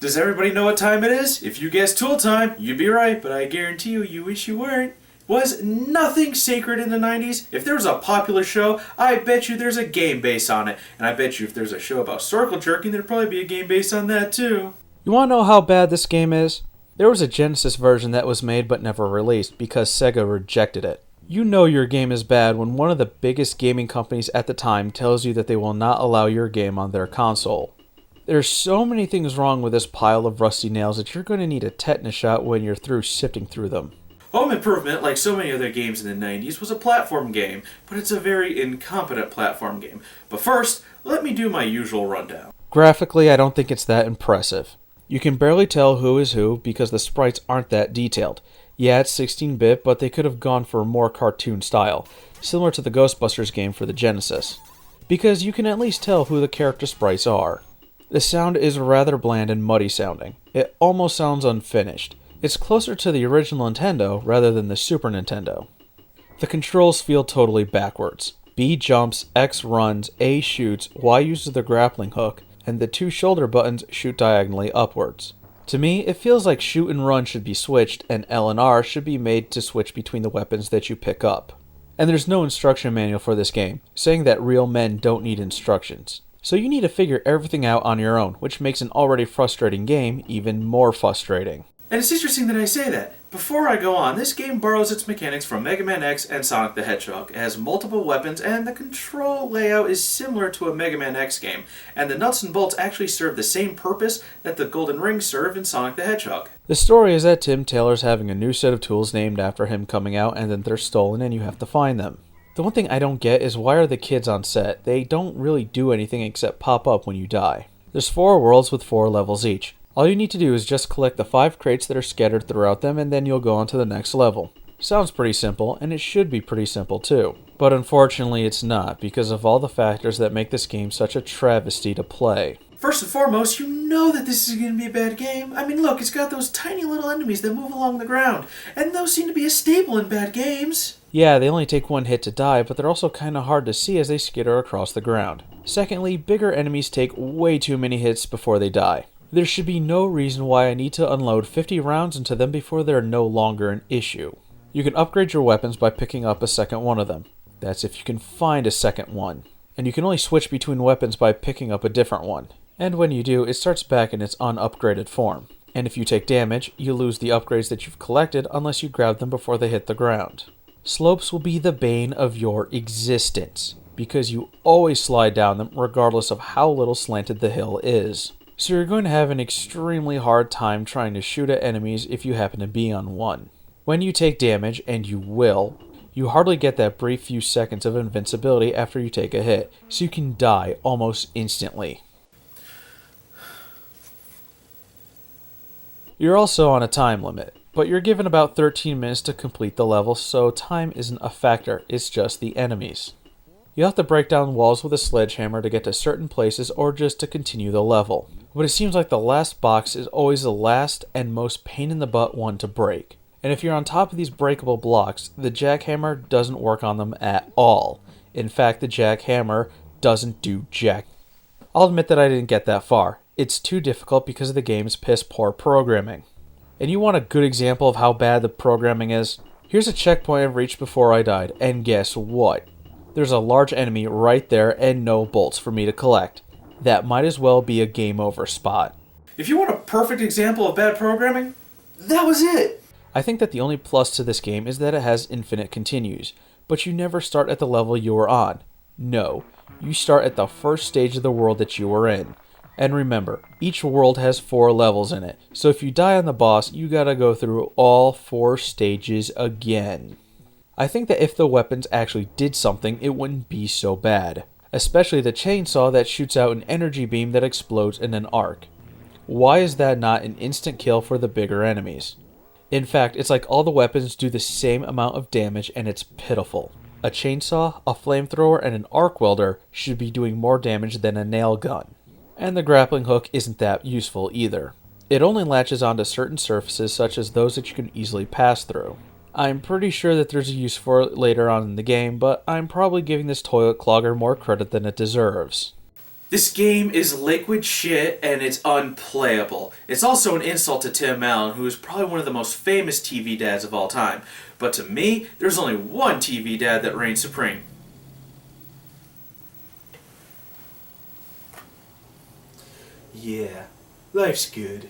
Does everybody know what time it is? If you guessed Tool Time, you'd be right, but I guarantee you wish you weren't. Was nothing sacred in the 90s? If there was a popular show, I bet you there's a game based on it. And I bet you if there's a show about circle jerking, there'd probably be a game based on that too. You want to know how bad this game is? There was a Genesis version that was made but never released because Sega rejected it. You know your game is bad when one of the biggest gaming companies at the time tells you that they will not allow your game on their console. There's so many things wrong with this pile of rusty nails that you're going to need a tetanus shot when you're through sifting through them. Home Improvement, like so many other games in the 90s, was a platform game, but it's a very incompetent platform game. But first, let me do my usual rundown. Graphically, I don't think it's that impressive. You can barely tell who is who because the sprites aren't that detailed. Yeah, it's 16-bit, but they could have gone for a more cartoon style, similar to the Ghostbusters game for the Genesis. Because you can at least tell who the character sprites are. The sound is rather bland and muddy sounding. It almost sounds unfinished. It's closer to the original Nintendo rather than the Super Nintendo. The controls feel totally backwards. B jumps, X runs, A shoots, Y uses the grappling hook, and the two shoulder buttons shoot diagonally upwards. To me, it feels like shoot and run should be switched, and L and R should be made to switch between the weapons that you pick up. And there's no instruction manual for this game, saying that real men don't need instructions. So you need to figure everything out on your own, which makes an already frustrating game even more frustrating. And it's interesting that I say that. Before I go on, this game borrows its mechanics from Mega Man X and Sonic the Hedgehog. It has multiple weapons, and the control layout is similar to a Mega Man X game, and the nuts and bolts actually serve the same purpose that the golden rings serve in Sonic the Hedgehog. The story is that Tim Taylor's having a new set of tools named after him coming out, and then they're stolen and you have to find them. The one thing I don't get is why are the kids on set? They don't really do anything except pop up when you die. There's 4 worlds with 4 levels each. All you need to do is just collect the 5 crates that are scattered throughout them and then you'll go on to the next level. Sounds pretty simple, and it should be pretty simple too. But unfortunately it's not, because of all the factors that make this game such a travesty to play. First and foremost, you know that this is going to be a bad game. I mean, look, it's got those tiny little enemies that move along the ground, and those seem to be a staple in bad games. Yeah, they only take 1 hit to die, but they're also kinda hard to see as they skitter across the ground. Secondly, bigger enemies take way too many hits before they die. There should be no reason why I need to unload 50 rounds into them before they're no longer an issue. You can upgrade your weapons by picking up a second one of them. That's if you can find a second one. And you can only switch between weapons by picking up a different one. And when you do, it starts back in its unupgraded form. And if you take damage, you lose the upgrades that you've collected unless you grab them before they hit the ground. Slopes will be the bane of your existence, because you always slide down them regardless of how little slanted the hill is. So you're going to have an extremely hard time trying to shoot at enemies if you happen to be on one. When you take damage, and you will, you hardly get that brief few seconds of invincibility after you take a hit, so you can die almost instantly. You're also on a time limit, but you're given about 13 minutes to complete the level, so time isn't a factor, it's just the enemies. You have to break down walls with a sledgehammer to get to certain places or just to continue the level. But it seems like the last box is always the last and most pain in the butt one to break. And if you're on top of these breakable blocks, the jackhammer doesn't work on them at all. In fact, the jackhammer doesn't do jack. I'll admit that I didn't get that far. It's too difficult because of the game's piss poor programming. And you want a good example of how bad the programming is? Here's a checkpoint I've reached before I died, and guess what? There's a large enemy right there and no bolts for me to collect. That might as well be a game over spot. If you want a perfect example of bad programming, that was it. I think that the only plus to this game is that it has infinite continues, but you never start at the level you were on. No, you start at the first stage of the world that you were in. And remember, each world has 4 levels in it, so if you die on the boss, you gotta go through all 4 stages again. I think that if the weapons actually did something, it wouldn't be so bad. Especially the chainsaw that shoots out an energy beam that explodes in an arc. Why is that not an instant kill for the bigger enemies? In fact, it's like all the weapons do the same amount of damage and it's pitiful. A chainsaw, a flamethrower, and an arc welder should be doing more damage than a nail gun. And the grappling hook isn't that useful either. It only latches onto certain surfaces such as those that you can easily pass through. I'm pretty sure that there's a use for it later on in the game, but I'm probably giving this toilet clogger more credit than it deserves. This game is liquid shit and it's unplayable. It's also an insult to Tim Allen, who is probably one of the most famous TV dads of all time. But to me, there's only one TV dad that reigns supreme. Yeah, life's good.